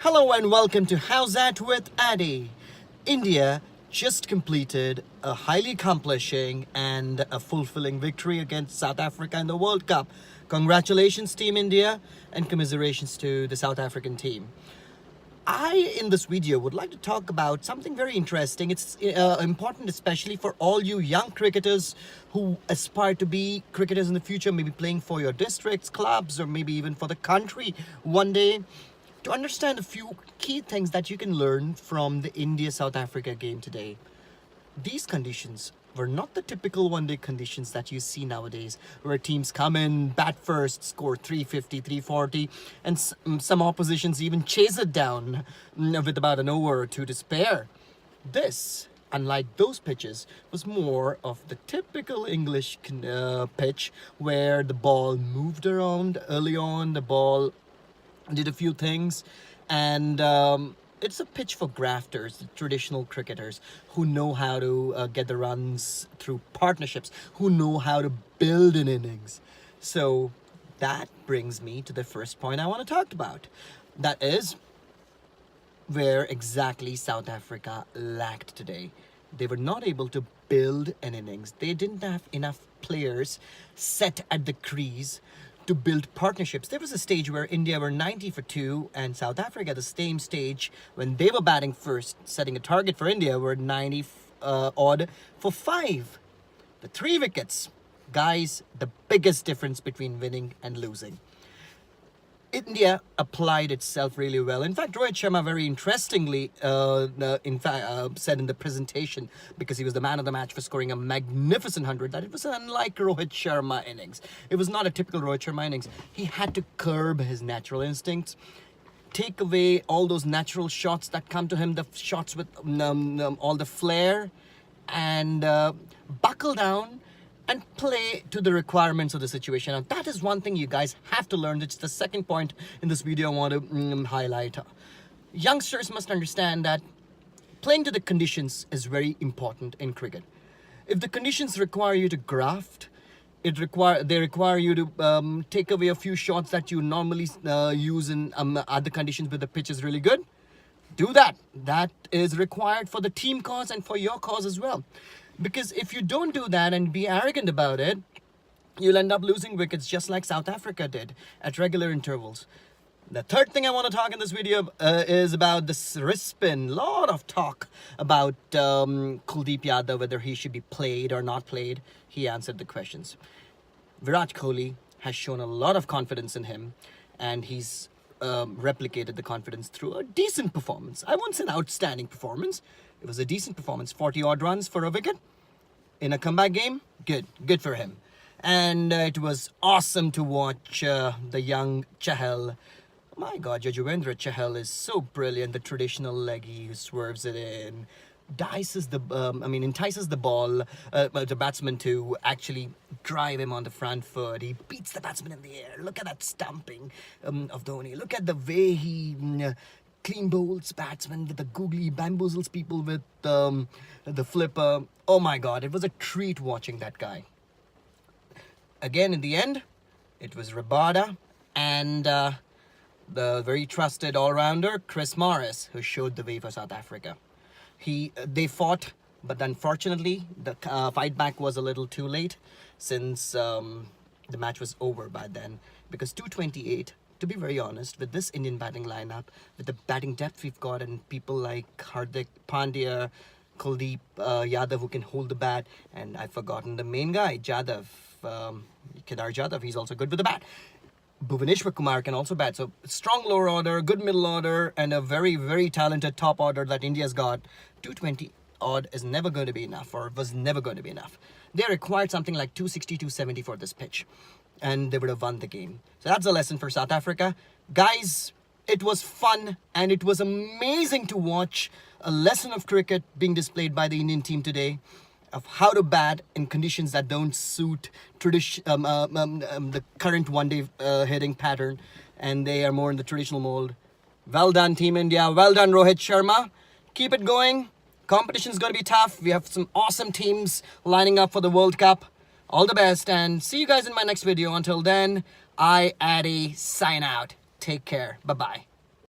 Hello and welcome to How's That with Addy. India just completed a highly accomplishing and a fulfilling victory against South Africa in the World Cup. Congratulations, Team India, and commiserations to the South African team. In this video, would like to talk about something very interesting. It's important especially for all you young cricketers who aspire to be cricketers in the future, maybe playing for your districts, clubs, or maybe even for the country one day, to understand a few key things that you can learn from the India-South Africa game today. These conditions were not the typical one-day conditions that you see nowadays, where teams come in, bat first, score 350, 340, and some oppositions even chase it down with about an over or two to spare. This, unlike those pitches, was more of the typical English pitch, where the ball moved around early on, the ball did a few things, and it's a pitch for grafters, the traditional cricketers who know how to get the runs through partnerships, who know how to build an innings. So that brings me to the first point I want to talk about. That is where exactly South Africa lacked today. They were not able to build an innings. They didn't have enough players set at the crease to build partnerships. There was a stage where India were 90 for 2 and South Africa at the same stage when they were batting first, setting a target for India, were 90 odd for 5. The 3 wickets. Guys, the biggest difference between winning and losing. India applied itself really well. In fact, Rohit Sharma very interestingly said in the presentation, because he was the man of the match for scoring a magnificent 100, that it was unlike Rohit Sharma innings. It was not a typical Rohit Sharma innings. He had to curb his natural instincts, take away all those natural shots that come to him, the shots with all the flair, and buckle down and play to the requirements of the situation. And that is one thing you guys have to learn. It's the second point in this video I want to highlight. Youngsters must understand that playing to the conditions is very important in cricket. If the conditions require you to graft, they require you to take away a few shots that you normally use in other conditions where the pitch is really good, do that. That is required for the team cause and for your cause as well. Because if you don't do that and be arrogant about it, you'll end up losing wickets just like South Africa did at regular intervals. The third thing I want to talk in this video is about this wrist spin. Lot of talk about Kuldeep Yadav, whether he should be played or not played. He answered the questions. Virat Kohli has shown a lot of confidence in him, and he's replicated the confidence through a decent performance. I won't say an outstanding performance. It was a decent performance. 40 odd runs for a wicket in a comeback game. Good for him. And it was awesome to watch the young Chahal. My God, Yajuvendra Chahal is so brilliant. The traditional leggy who swerves it in, entices the ball, the batsman to actually drive him on the front foot. He beats the batsman in the air. Look at that stumping of Dhoni. Look at the way he clean bowls batsmen with the googly, bamboozles people with the flipper. Oh my God, it was a treat watching that guy. Again, in the end, it was Rabada and the very trusted all-rounder Chris Morris who showed the way for South Africa. They fought, but unfortunately, the fight back was a little too late, since the match was over by then. Because 228, to be very honest, with this Indian batting lineup, with the batting depth we've got, and people like Hardik Pandya, Kuldeep Yadav who can hold the bat, and I've forgotten the main guy, Jadhav, Kedar Jadhav, he's also good with the bat. Bhuvaneshwar Kumar can also bat. So strong lower order, good middle order, and a very, very talented top order that India's got. 220 odd is never going to be enough, or was never going to be enough. They required something like 260, 270 for this pitch, and they would have won the game. So that's a lesson for South Africa. Guys, it was fun, and it was amazing to watch a lesson of cricket being displayed by the Indian team today, of how to bat in conditions that don't suit the current one-day hitting pattern, and they are more in the traditional mold. Well done, Team India. Well done, Rohit Sharma. Keep it going. Competition's going to be tough. We have some awesome teams lining up for the World Cup. All the best, and see you guys in my next video. Until then, I, Addy, sign out. Take care. Bye-bye.